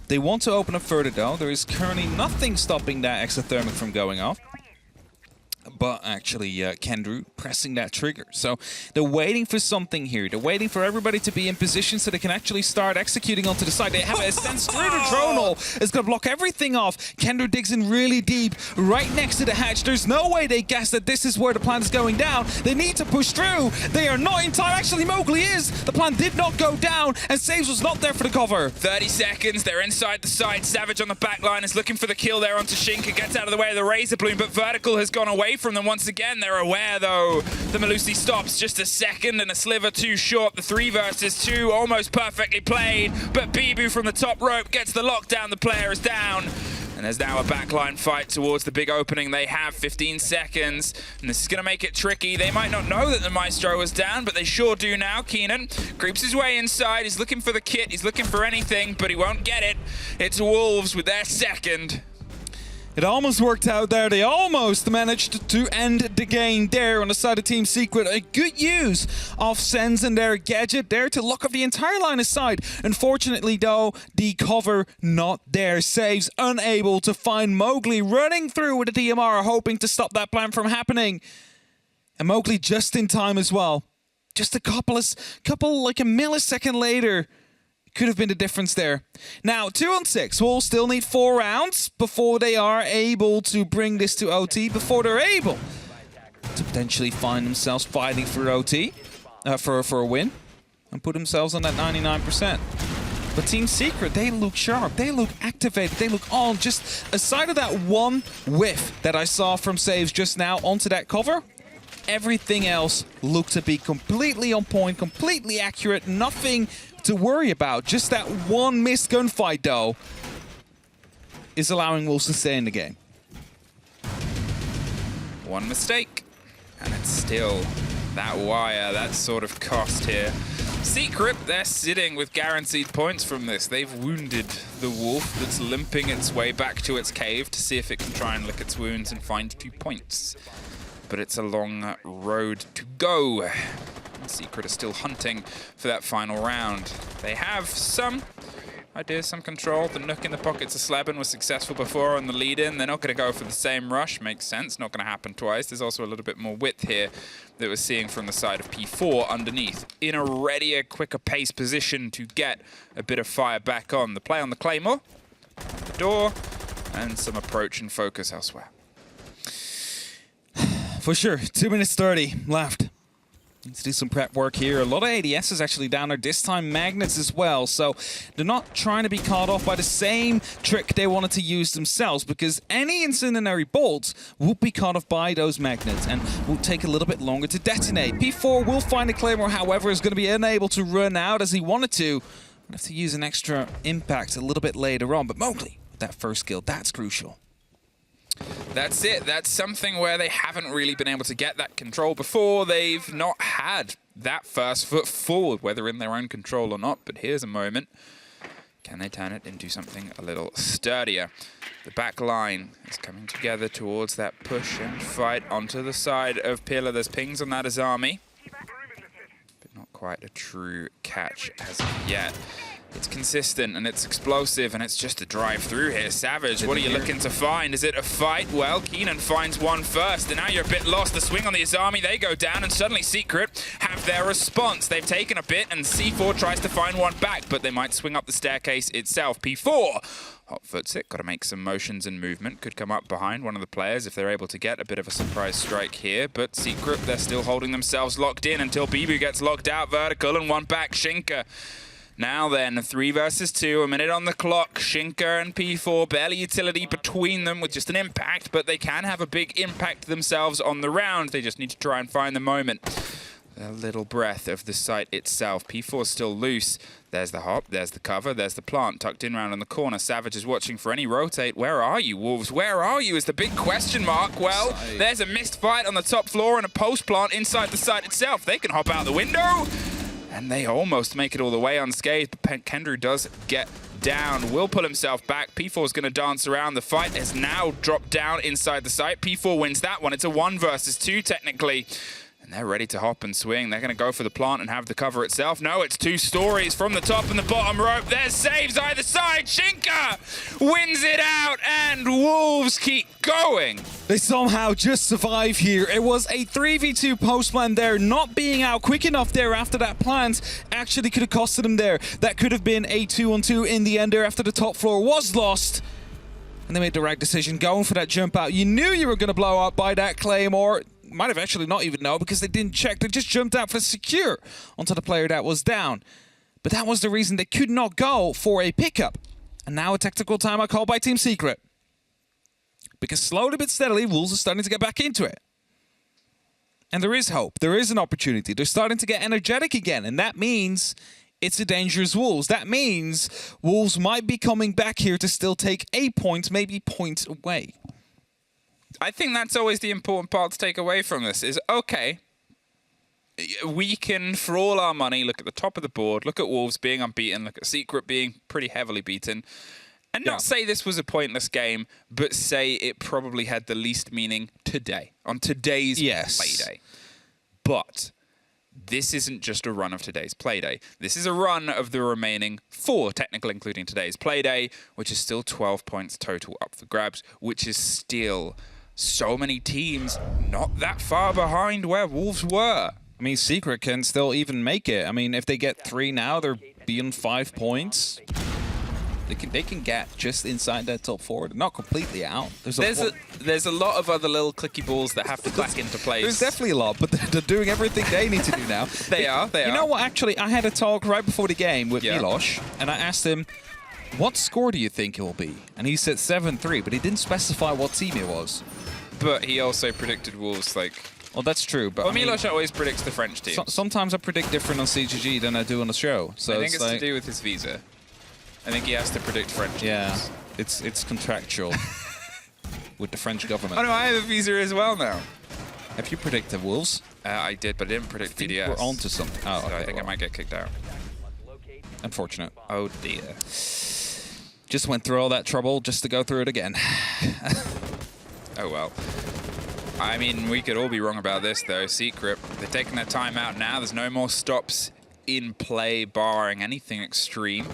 They want to open up further, though. There is currently nothing stopping that exothermic from going off. But actually, Kendrew pressing that trigger. So they're waiting for something here. They're waiting for everybody to be in position so they can actually start executing onto the side. They have a sense through the dronal. It's going to block everything off. Kendrew digs in really deep, right next to the hatch. There's no way they guess that this is where the plan is going down. They need to push through. They are not in time. Actually, Mowgli is. The plan did not go down, and Saves was not there for the cover. 30 seconds. They're inside the site. Savage on the back line is looking for the kill there onto Shinka. Gets out of the way of the Razor Bloom, but Vertical has gone away from them once again. They're aware, though. The Malusi stops just a second and a sliver too short. The 3 versus 2 almost perfectly played, but Bibu from the top rope gets the lockdown. The player is down. And there's now a backline fight towards the big opening. They have 15 seconds, and this is going to make it tricky. They might not know that the Maestro was down, but they sure do now. Keenan creeps his way inside. He's looking for the kit. He's looking for anything, but he won't get it. It's Wolves with their second. It almost worked out there. They almost managed to end the game there on the side of Team Secret. A good use of Sens and their gadget there to lock up the entire line of sight. Unfortunately, though, the cover not there. Saves unable to find Mowgli running through with the DMR, hoping to stop that plan from happening. And Mowgli just in time as well. Just a couple like a millisecond later. Could have been the difference there. Now, 2-on-6 will still need 4 rounds before they are able to bring this to OT, before they're able to potentially find themselves fighting for OT, for a win, and put themselves on that 99%. But Team Secret, they look sharp, they look activated, they look on. Just aside of that one whiff that I saw from Saves just now onto that cover, everything else looked to be completely on point, completely accurate, nothing to worry about. Just that one missed gunfight, though, is allowing Wolves to stay in the game. One mistake, and it's still that wire, that sort of cost here. Secret, they're sitting with guaranteed points from this. They've wounded the wolf that's limping its way back to its cave to see if it can try and lick its wounds and find 2 points. But it's a long road to go. and Secret are still hunting for that final round. They have some ideas, some control. The nook in the pockets of Sleben was successful before on the lead-in. They're not going to go for the same rush. Makes sense. Not going to happen twice. There's also a little bit more width here that we're seeing from the side of P4 underneath, in a readier, quicker pace position to get a bit of fire back on. The play on the Claymore, the door, and some approach and focus elsewhere. For sure, 2 minutes 30 left. Let's do some prep work here. A lot of ADS is actually down there, this time magnets as well, so they're not trying to be caught off by the same trick they wanted to use themselves, because any incendiary bolts will be caught off by those magnets and will take a little bit longer to detonate. P4 will find a Claymore, however, is going to be unable to run out as he wanted to. We'll have to use an extra impact a little bit later on, but Mowgli, with that first kill, that's crucial. That's it. That's something where they haven't really been able to get that control before. They've not had that first foot forward, whether in their own control or not. But here's a moment. Can they turn it into something a little sturdier? The back line is coming together towards that push and fight onto the side of Pillar. There's pings on that Azami, but not quite a true catch as of yet. It's consistent and it's explosive and it's just a drive through here. Savage, what are you looking to find? Is it a fight? Well, Keenan finds one first and now you're a bit lost. The swing on the Azami, they go down and suddenly Secret have their response. They've taken a bit and C4 tries to find one back, but they might swing up the staircase itself. P4 hot foots it, got to make some motions and movement. Could come up behind one of the players if they're able to get a bit of a surprise strike here, but Secret, they're still holding themselves locked in until Bibu gets locked out vertical and one back. Shinka. Now then, 3 versus 2, a minute on the clock. Shinka and P4, barely utility between them with just an impact, but they can have a big impact themselves on the round. They just need to try and find the moment. A little breath of the site itself. P4 still loose. There's the hop, there's the cover, there's the plant tucked in round on the corner. Savage is watching for any rotate. Where are you, Wolves? Where are you is the big question mark. Well, there's a missed fight on the top floor and a post plant inside the site itself. They can hop out the window. And they almost make it all the way unscathed, but Kendrew does get down. Will pull himself back. P4 is going to dance around. The fight has now dropped down inside the site. P4 wins that one. It's a 1 versus 2 technically. And they're ready to hop and swing. They're going to go for the plant and have the cover itself. No, it's 2 stories from the top and the bottom rope. There's saves either side. Shinka wins it out, and Wolves keep going. They somehow just survive here. It was a 3v2 post plan there. Not being out quick enough there after that plant actually could have costed them there. That could have been a 2-on-2 in the end there after the top floor was lost. And they made the right decision going for that jump out. You knew you were going to blow up by that Claymore. Might have actually not even known because they didn't check. They just jumped out for secure onto the player that was down. But that was the reason they could not go for a pickup. And now a tactical timeout called by Team Secret. Because slowly but steadily, Wolves are starting to get back into it. And there is hope. There is an opportunity. They're starting to get energetic again. And that means it's a dangerous Wolves. That means Wolves might be coming back here to still take a point, maybe points away. I think that's always the important part to take away from this is, okay, we can, for all our money, look at the top of the board, look at Wolves being unbeaten, look at Secret being pretty heavily beaten, and not say this was a pointless game, but say it probably had the least meaning today, on today's Playday. But this isn't just a run of today's Playday. This is a run of the remaining 4, technically including today's Playday, which is still 12 points total up for grabs, which is still so many teams not that far behind where Wolves were. I mean, Secret can still even make it. I mean, if they get 3 now, they're beyond 5 points. They can get just inside that top 4. They're not completely out. There's a lot of other little clicky balls that have to clack into place. There's definitely a lot, but they're doing everything they need to do now. They are. You know what? Actually, I had a talk right before the game with Milosh, and I asked him, what score do you think it will be? And he said 7-3, but he didn't specify what team it was. But he also predicted Wolves, like... Well, that's true, but... Well, Milosh always predicts the French team. Sometimes I predict different on CGG than I do on the show. So I think it's to do with his visa. I think he has to predict French teams. Yeah, it's contractual with the French government. Oh no, I have a visa as well now. Have you predicted Wolves? I did, but I didn't predict PDS. We're on to something. Oh, okay, I think I might get kicked out. Unfortunate. Oh dear. Just went through all that trouble just to go through it again. Oh well. I mean, we could all be wrong about this, though. Secret, they're taking their time out now. There's no more stops in play, barring anything extreme.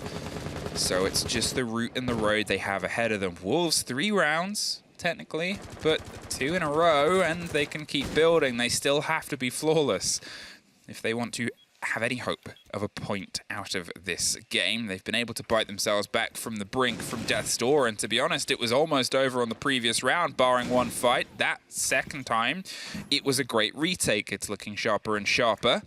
So it's just the route and the road they have ahead of them. Wolves, 3 rounds, technically, but 2 in a row, and they can keep building. They still have to be flawless if they want to have any hope of a point out of this game. They've been able to bite themselves back from the brink from death's door, and to be honest, it was almost over on the previous round, barring one fight. That second time, it was a great retake. It's looking sharper and sharper,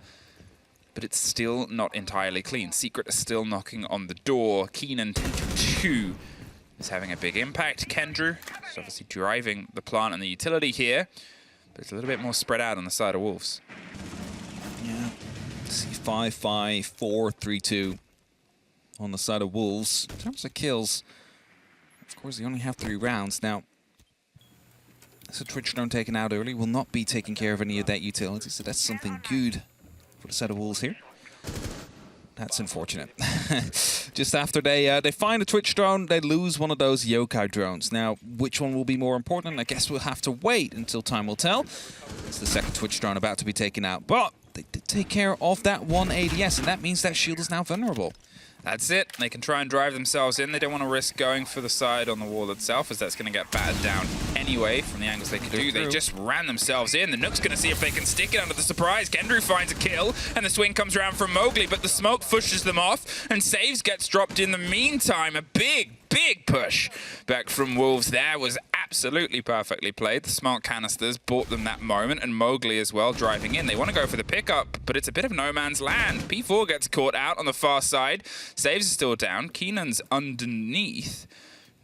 but it's still not entirely clean. Secret is still knocking on the door. Keenan 10-2 is having a big impact. Kendrew is obviously driving the plant and the utility here, but it's a little bit more spread out on the side of Wolves. Yeah. See 5-5, 4-3-2 on the side of Wolves. In terms of kills, of course, they only have 3 rounds. Now, so Twitch drone taken out early will not be taking care of any of that utility, so that's something good for the side of Wolves here. That's unfortunate. Just after they find a Twitch drone, they lose one of those yokai drones. Now, which one will be more important? I guess we'll have to wait until time will tell. It's the second Twitch drone about to be taken out, but they did take care of that one ADS, and that means that shield is now vulnerable. That's it. They can try and drive themselves in. They don't want to risk going for the side on the wall itself, as that's going to get battered down anyway from the angles they could do. They just ran themselves in. The Nook's going to see if they can stick it under the surprise. Kendrew finds a kill, and the swing comes around from Mowgli, but the smoke pushes them off, and Saves gets dropped in the meantime. A big push back from Wolves there was absolutely perfectly played. The smart canisters bought them that moment, and Mowgli as well driving in. They want to go for the pickup, but it's a bit of no man's land. P4 gets caught out on the far side. Saves is still down. Keenan's underneath.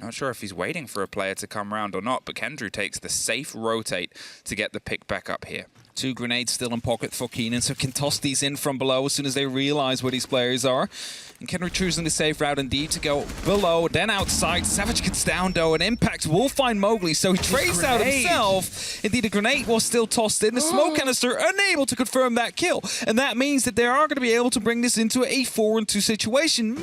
Not sure if he's waiting for a player to come around or not, but Kendrew takes the safe rotate to get the pick back up here. 2 grenades still in pocket for Keenan, so can toss these in from below as soon as they realize where these players are. And Kendrew choosing the safe route indeed to go below, then outside. Savage gets down though, and Impact will find Mowgli, so he trades out himself. Indeed, a grenade was still tossed in. The smoke canister unable to confirm that kill, and that means that they are going to be able to bring this into a 4-2 situation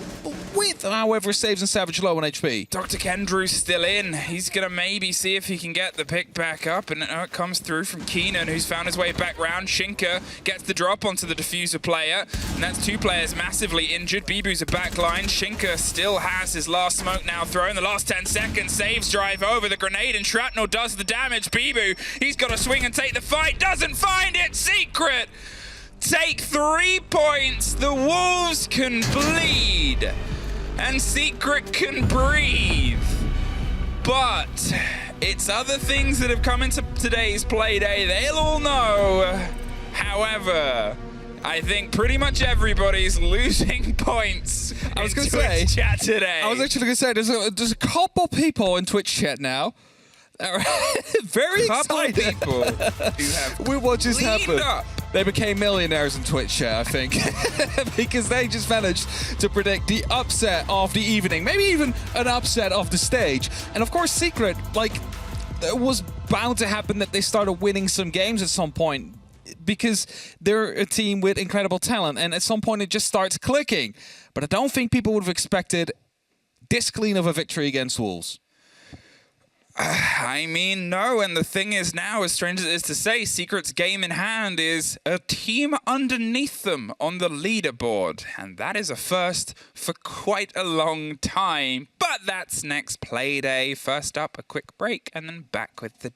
with, however, Saves and Savage low on HP. Dr. Kendrew's still in. He's going to maybe see if he can get the pick back up, and it comes through from Keenan, who's found his way back round. Shinka gets the drop onto the diffuser player, and that's 2 players massively injured. Bibu's a backline. Shinka still has his last smoke now thrown. The last 10 seconds, Saves drive over. The grenade and shrapnel does the damage. Bibu, he's got to swing and take the fight. Doesn't find it. Secret take 3 points. The Wolves can bleed, and Secret can breathe. But it's other things that have come into today's Playday. They'll all know. However, I think pretty much everybody's losing points. I was going to say chat today. I was actually going to say there's a couple people in Twitch chat now. Very excited. People who have with what just happened. up. They became millionaires in Twitch chat, I think, because they just managed to predict the upset of the evening, maybe even an upset of the stage. And of course, Secret, like, it was bound to happen that they started winning some games at some point, because they're a team with incredible talent, and at some point it just starts clicking. But I don't think people would have expected this clean of a victory against Wolves. I mean, no, and the thing is now, as strange as it is to say, Secret's game in hand is a team underneath them on the leaderboard, and that is a first for quite a long time. But that's next Playday. First up, a quick break, and then back with the